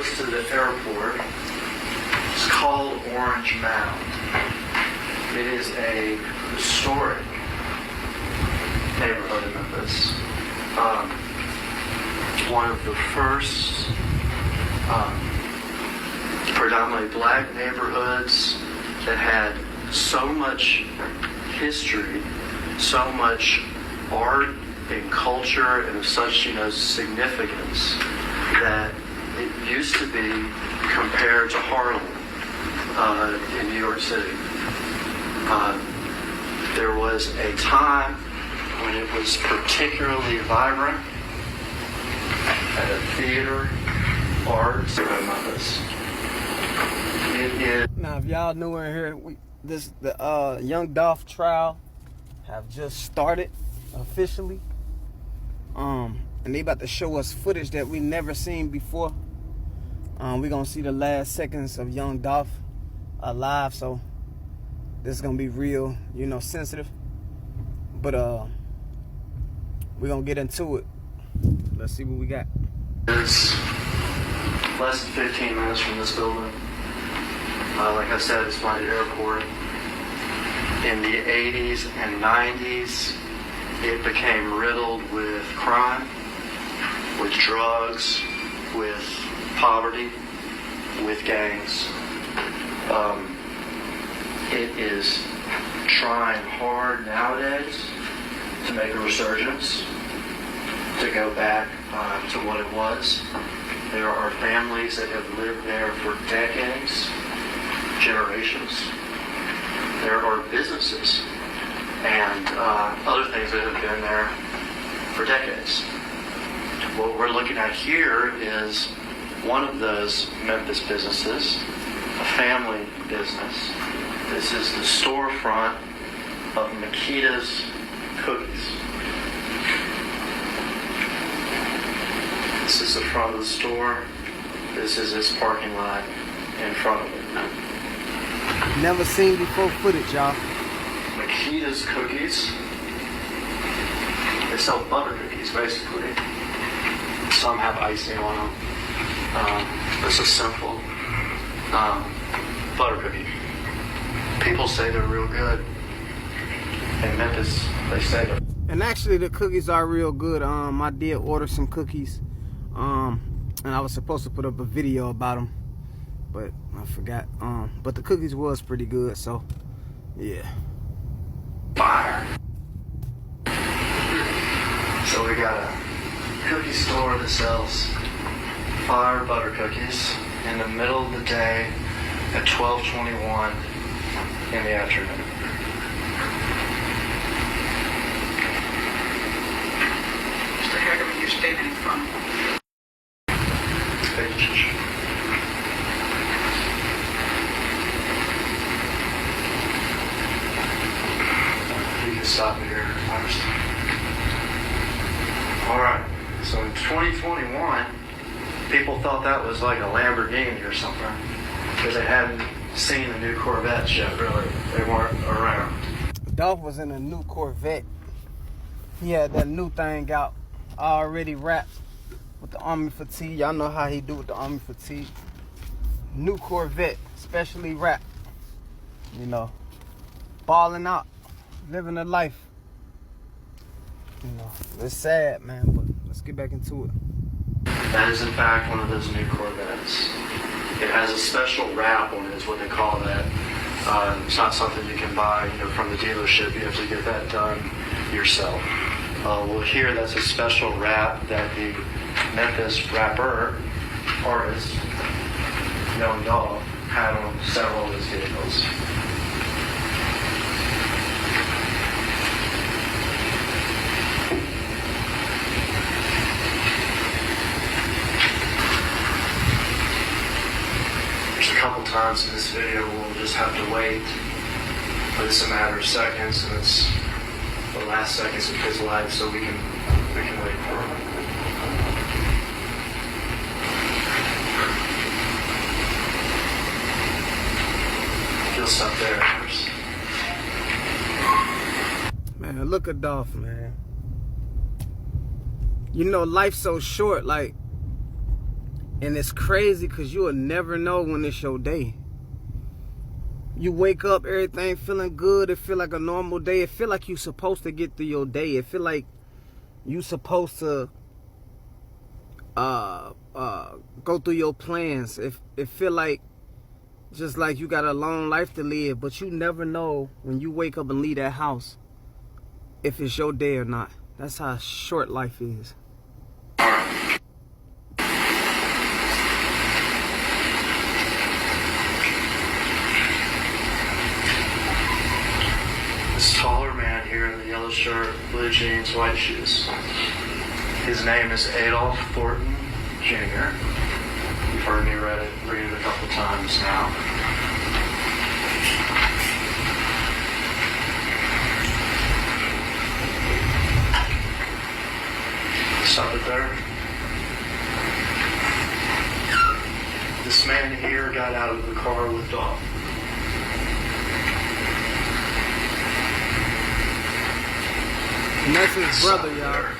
close to the airport. It's called Orange Mound. It is a historic neighborhood in Memphis. One of the first predominantly black neighborhoods that had so much history, so much art and culture, and of such significance that it used to be compared to Harlem in New York City. There was a time when it was particularly vibrant at a theater, arts, in Memphis. It is. Now, if y'all new in here, the Young Dolph trial have just started officially. And they about to show us footage that we never seen before. We're gonna see the last seconds of Young Dolph alive, so this is gonna be real, sensitive. But we're gonna get into it. Let's see what we got. It's less than 15 minutes from this building. Like I said, it's by the airport. In the 80s and 90s, it became riddled with crime, with drugs, with poverty, with gangs. It is trying hard nowadays to make a resurgence, to go back to what it was. There are families that have lived there for decades, generations. There are businesses and other things that have been there for decades. What we're looking at here is one of those Memphis businesses, a family business. This is the storefront of Makita's Cookies. This is the front of the store. This is its parking lot in front of it. Never seen before footage, y'all. Makita's Cookies. They sell butter cookies, basically. Some have icing on them. This is simple butter cookie. People say they're real good. In Memphis, they say they're. And actually, the cookies are real good. I did order some cookies, and I was supposed to put up a video about them, but I forgot. But the cookies was pretty good, so yeah. Fire. So we got a cookie store that sells fire butter cookies in the middle of the day at 12:21 in the afternoon. Mr. Hagerman, you're standing in front. You can stop me here first. Alright, so in 2021, people thought that was like a Lamborghini or something, because they hadn't seen the new Corvettes yet, really. They weren't around. Dolph was in a new Corvette. He had that new thing out, already wrapped with the Army fatigue. Y'all know how he do with the Army fatigue. New Corvette, specially wrapped. Balling out, living a life. It's sad, man, but let's get back into it. That is in fact one of those new Corvettes. It has a special wrap on it, is what they call that. It's not something you can buy, from the dealership. You have to get that done yourself. Well, here that's a special wrap that the Memphis rapper, artist, Young Dolph, had on several of his vehicles. There's a couple times in this video we'll just have to wait, but it's a matter of seconds, and it's the last seconds of his life, so we can wait for him. He'll stop there first. Man, look at Dolph, man. Life's so short. Like, And it's crazy because you will never know when it's your day. You wake up, everything feeling good. It feel like a normal day. It feel like you supposed to get through your day. It feel like you supposed to go through your plans. It feel like just like you got a long life to live. But you never know when you wake up and leave that house if it's your day or not. That's how short life is. This taller man here in the yellow shirt, blue jeans, white shoes. His name is Adolph Thornton Jr. You've heard me read it a couple times now. Stop it there. This man here got out of the car with Dolph. And that's his brother, y'all.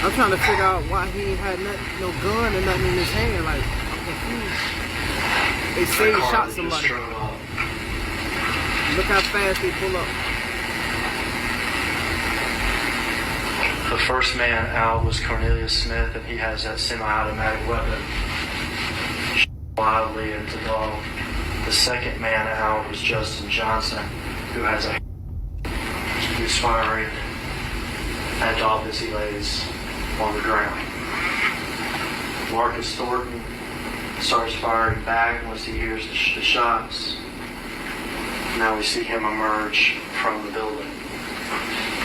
I'm trying to figure out why he ain't had no gun or nothing in his hand. Like, I'm confused. They say he shot somebody. Look how fast they pull up. The first man out was Cornelius Smith, and he has that semi-automatic weapon. Wildly into Dolph. The second man out was Justin Johnson, who has a who's firing at Dolph as he lays on the ground. Marcus Thornton starts firing back once he hears the shots. Now we see him emerge from the building.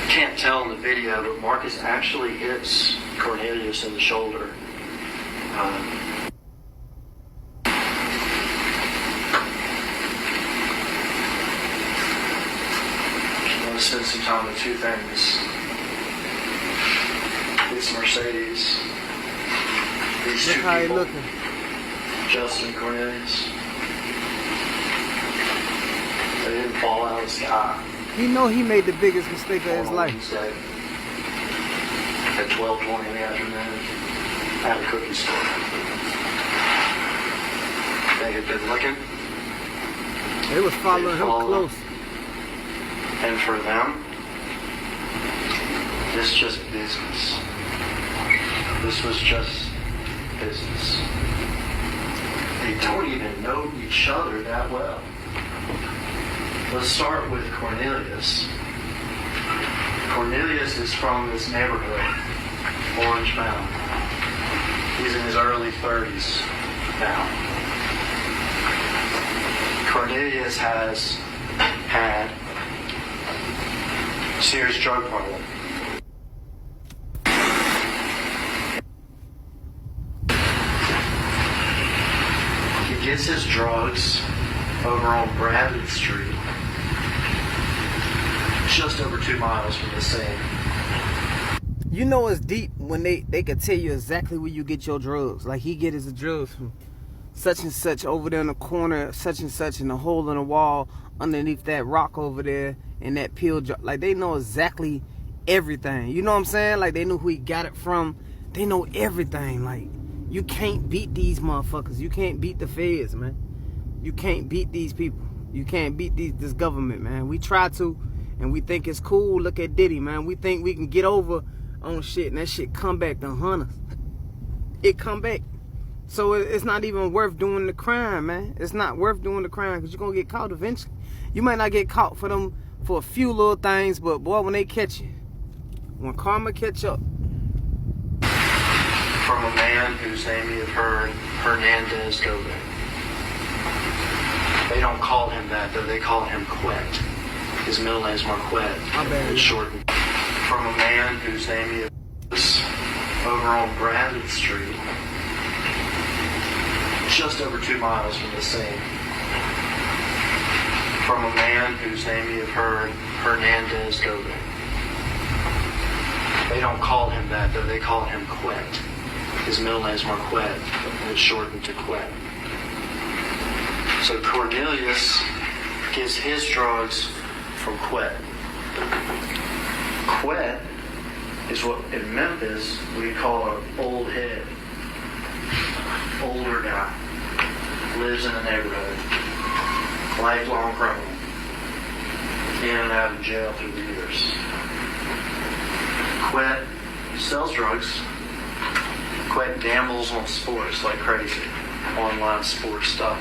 Can't tell in the video, but Marcus actually hits Cornelius in the shoulder. Spend some time with two things. This Mercedes. These two how people. looking. Justin Cornelius. They didn't fall out of the sky. He know he made the biggest mistake of his life. Wednesday at 12:20 in the afternoon at a cookie store. They had been looking. They was following him close. And for them, this just business. This was just business. They don't even know each other that well. Let's start with Cornelius. Cornelius is from this neighborhood, Orange Mountain. He's in his early 30s now. Cornelius has had serious drug problem. He gets his drugs over on Bradley Street, just over 2 miles from the scene. You know it's deep when they could tell you exactly where you get your drugs. Like he get his drugs from such and such over there in the corner, such and such in the hole in the wall underneath that rock over there, and that pill jar. Like they know exactly everything. You know what I'm saying? Like they know who he got it from. They know everything. Like you can't beat these motherfuckers. You can't beat the feds, man. You can't beat these people. You can't beat this government, man. We try to, and we think it's cool. Look at Diddy, man. We think we can get over on shit, and that shit come back to hunt us. It come back. So it's not even worth doing the crime, man. It's not worth doing the crime because you're going to get caught eventually. You might not get caught for a few little things, but boy, when they catch you, when karma catch up. From a man whose name you've heard, Hernandez Gobe. They don't call him that, though. They call him Quet. His middle name's Marquette. It's shortened. From a man whose name you've heard, over on Bradley Street, just over 2 miles from the scene. From a man whose name you've heard, Hernandez Gobe. They don't call him that, though. They call him Quet. His middle name's Marquette, and it's shortened to Quet. So Cornelius gets his drugs from Quet. Quet is what in Memphis we call an old head. Older guy. Lives in the neighborhood. Lifelong criminal. In and out of jail through the years. Quit sells drugs. Quit gambles on sports like crazy. Online sports stuff.